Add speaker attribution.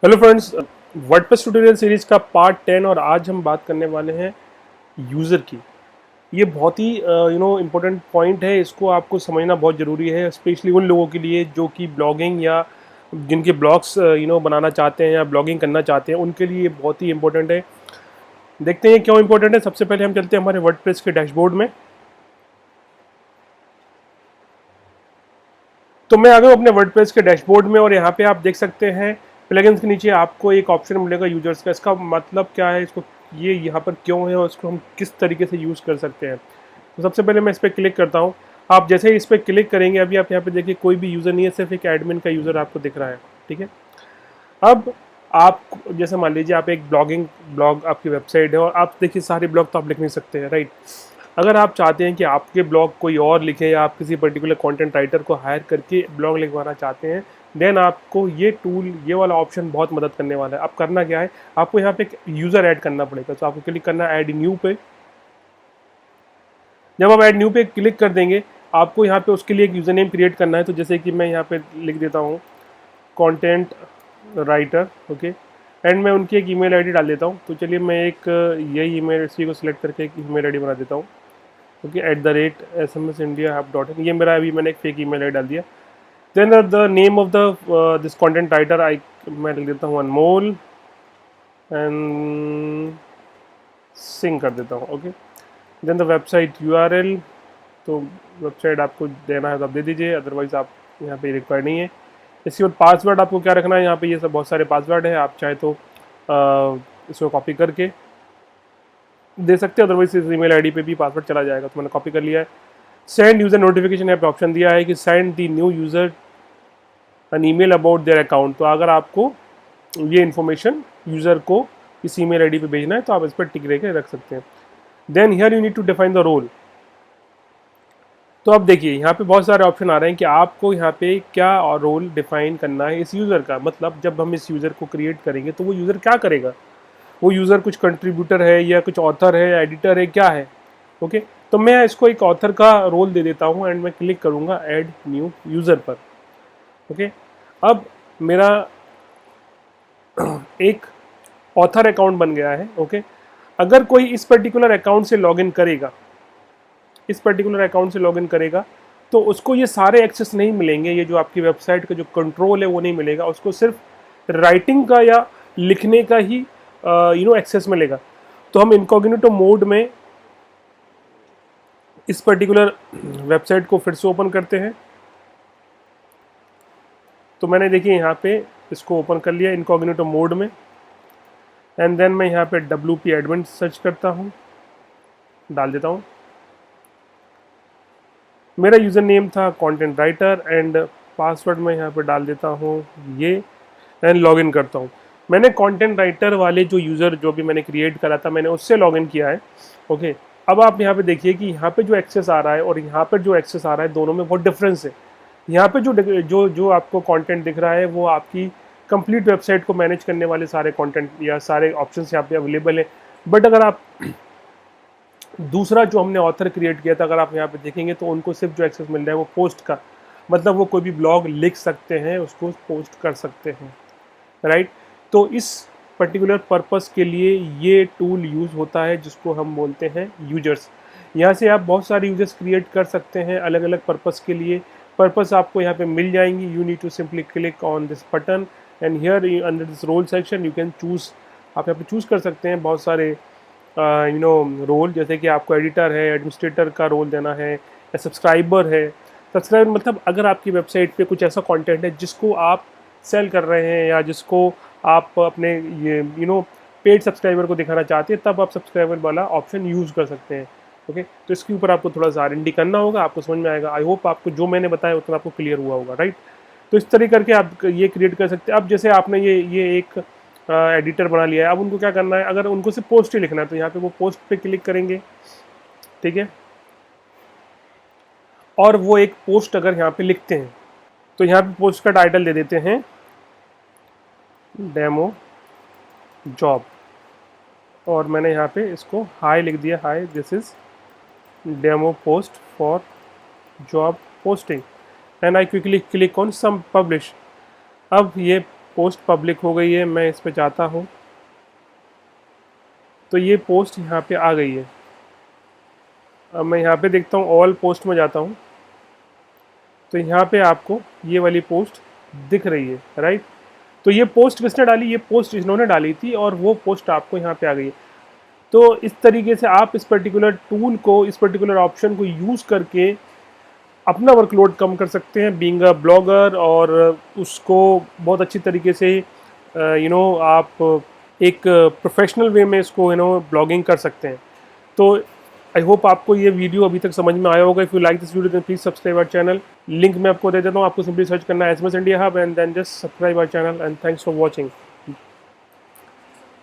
Speaker 1: Hello friends, WordPress tutorial series का part 10 और आज हम बात करने वाले हैं यूज़र की। ये बहुत ही इम्पोर्टेंट पॉइंट है। इसको आपको समझना बहुत ज़रूरी है, स्पेशली उन लोगों के लिए जो कि ब्लॉगिंग या जिनके ब्लॉग्स बनाना चाहते हैं या ब्लॉगिंग करना चाहते हैं, उनके लिए ये बहुत ही इंपॉर्टेंट है। देखते हैं क्यों इंपॉर्टेंट है। सबसे पहले हम चलते हैं हमारे वर्डप्रेस के डैशबोर्ड में। तो मैं आ गया हूं अपने वर्डप्रेस के डैशबोर्ड में और यहाँ पे आप देख सकते हैं प्लगइन्स के नीचे आपको एक ऑप्शन मिलेगा यूजर्स का। इसका मतलब क्या है, इसको ये यहाँ पर क्यों है और इसको हम किस तरीके से यूज़ कर सकते हैं। तो सबसे पहले मैं इस पर क्लिक करता हूँ। आप जैसे ही इस पर क्लिक करेंगे, अभी आप यहाँ पे देखिए कोई भी यूज़र नहीं है, सिर्फ एक एडमिन का यूज़र आपको दिख रहा है। ठीक है। अब आप जैसे मान लीजिए आप एक ब्लॉग आपकी वेबसाइट है और आप देखिए सारे ब्लॉग तो आप लिख नहीं सकते हैं, राइट। अगर आप चाहते हैं कि आपके ब्लॉग कोई और लिखे या आप किसी पर्टिकुलर कंटेंट राइटर को हायर करके ब्लॉग लिखवाना चाहते हैं, देन आपको ये टूल, ये वाला ऑप्शन बहुत मदद करने वाला है। अब करना क्या है, आपको यहाँ पे एक यूज़र ऐड करना पड़ेगा। तो आपको क्लिक करना है ऐड न्यू पे। जब आप ऐड न्यू पे क्लिक कर देंगे, आपको यहाँ पे उसके लिए एक यूज़र नेम क्रिएट करना है। तो जैसे कि मैं यहाँ पे लिख देता हूँ कंटेंट राइटर, ओके। एंड मैं उनकी एक ईमेल आईडी डाल देता हूँ। तो चलिए मैं एक यही ईमेल इसी को सिलेक्ट करके एक ईमेल आईडी बना देता हूँ, ओके। @sms.india.in, ये मेरा अभी मैंने एक फेक ईमेल आईडी डाल दिया। Then the name of the this content writer मैं लिख देता हूँ अनमोल एंड सिंग कर देता हूँ, okay. Then the website URL, तो वेबसाइट आपको देना है तो आप दे दीजिए, अदरवाइज आप यहाँ पे रिक्वायर्ड नहीं है। इसके बाद पासवर्ड आपको क्या रखना है, यहाँ पे ये सब बहुत सारे पासवर्ड है, आप चाहे तो इसको कॉपी करके दे सकते हैं, अदरवाइज इस ईमेल आईडी पे भी पासवर्ड चला जाएगा। तो मैंने कॉपी कर लिया है। सेंड यूज़र नोटिफिकेशन यहाँ पे ऑप्शन दिया है कि send the new user an email about their account. तो अगर आपको ये इन्फॉर्मेशन यूज़र को इस ईमेल आईडी पे भेजना है तो आप इस पर टिक के रख सकते हैं। Then here you need to define the role. तो अब देखिए यहाँ पे बहुत सारे ऑप्शन आ रहे हैं कि आपको यहाँ पे क्या रोल डिफाइन करना है इस यूज़र का। मतलब जब हम इस यूज़र को क्रिएट करेंगे तो वो यूज़र क्या करेगा। वो यूज़र कुछ कंट्रीब्यूटर है या कुछ ऑथर है, एडिटर है, क्या है, ओके। तो मैं इसको एक ऑथर का रोल दे देता हूँ एंड मैं क्लिक करूँगा ऐड न्यू यूज़र पर, ओके। अब मेरा एक ऑथर अकाउंट बन गया है, ओके। अगर कोई इस पर्टिकुलर अकाउंट से लॉगिन करेगा, तो उसको ये सारे एक्सेस नहीं मिलेंगे। ये जो आपकी वेबसाइट का जो कंट्रोल है वो नहीं मिलेगा उसको, सिर्फ राइटिंग का या लिखने का ही एक्सेस मिलेगा। तो हम इनकॉग्निटो मोड में इस पर्टिकुलर वेबसाइट को फिर से ओपन करते हैं। तो मैंने देखिए यहाँ पे इसको ओपन कर लिया इनकॉग्निटो मोड में। एंड देन मैं यहाँ पे WP एडमिन सर्च करता हूँ, डाल देता हूँ। मेरा यूज़र नेम था कंटेंट राइटर एंड पासवर्ड मैं यहाँ पे डाल देता हूँ ये, एंड लॉगिन करता हूँ। मैंने कंटेंट राइटर वाले जो यूज़र जो भी मैंने क्रिएट करा था, मैंने उससे लॉगिन किया है, ओके। अब आप यहाँ पे देखिए कि यहाँ पे जो एक्सेस आ रहा है और यहाँ पर जो एक्सेस आ रहा है, दोनों में बहुत डिफरेंस है। यहाँ पे जो जो जो आपको कंटेंट दिख रहा है वो आपकी कंप्लीट वेबसाइट को मैनेज करने वाले सारे कंटेंट या सारे ऑप्शंस यहाँ पे अवेलेबल है। बट अगर आप दूसरा जो हमने ऑथर क्रिएट किया था, अगर आप यहाँ पे देखेंगे तो उनको सिर्फ जो एक्सेस मिल रहा है वो पोस्ट का, मतलब वो कोई भी ब्लॉग लिख सकते हैं, उसको पोस्ट कर सकते हैं, राइट। तो इस पर्टिकुलर पर्पस के लिए ये टूल यूज़ होता है जिसको हम बोलते हैं यूजर्स। यहाँ से आप बहुत सारे यूजर्स क्रिएट कर सकते हैं अलग अलग पर्पस के लिए। पर्पस आपको यहाँ पे मिल जाएंगी। You need to simply click on this button and here under this role section you can choose. आप यहाँ पे चूज़ कर सकते हैं बहुत सारे रोल, जैसे कि आपको एडिटर है, एडमिनिस्ट्रेटर का रोल देना है, या सब्सक्राइबर है। सब्सक्राइबर मतलब अगर आपकी वेबसाइट पे कुछ ऐसा कंटेंट है जिसको आप सेल कर रहे हैं या जिसको आप अपने ये पेड सब्सक्राइबर को दिखाना चाहते हैं, तब आप सब्सक्राइबर वाला ऑप्शन यूज़ कर सकते हैं, ओके। तो इसके ऊपर आपको थोड़ा सा R&D करना होगा, आपको समझ में आएगा। आई होप आपको जो मैंने बताया उतना आपको क्लियर हुआ होगा, राइट। तो इस तरीके करके आप ये क्रिएट कर सकते हैं। अब जैसे आपने ये एक एडिटर बना लिया है, अब उनको क्या करना है, अगर उनको सिर्फ पोस्ट ही लिखना है तो यहाँ पे वो पोस्ट पे क्लिक करेंगे, ठीक है। और वो एक पोस्ट अगर यहाँ पे लिखते हैं तो यहाँ पे पोस्ट का टाइटल दे देते हैं डेमो जॉब, और मैंने यहाँ पे इसको हाई लिख दिया, hi this is demo post for job posting and I quickly click on some publish. अब ये पोस्ट पब्लिक हो गई है, मैं इस पे जाता हूँ तो ये पोस्ट यहाँ पे आ गई है। अब मैं यहाँ पे देखता हूँ, ऑल पोस्ट में जाता हूँ तो यहाँ पे आपको ये वाली पोस्ट दिख रही है, राइट। तो ये पोस्ट किसने डाली, ये पोस्ट इन्होंने डाली थी और वो पोस्ट आपको यहाँ पे आ गई है। तो इस तरीके से आप इस पर्टिकुलर टूल को, इस पर्टिकुलर ऑप्शन को यूज़ करके अपना वर्कलोड कम कर सकते हैं बीइंग अ ब्लॉगर, और उसको बहुत अच्छी तरीके से आप एक प्रोफेशनल वे में इसको ब्लॉगिंग कर सकते हैं। तो आई होप आपको ये वीडियो अभी तक समझ में आया होगा। If you like this video then please subscribe our channel. Link मैं आपको दे देता हूँ, आपको सिंपली सर्च करना है SMS India hub and then just subscribe our channel and thanks for watching.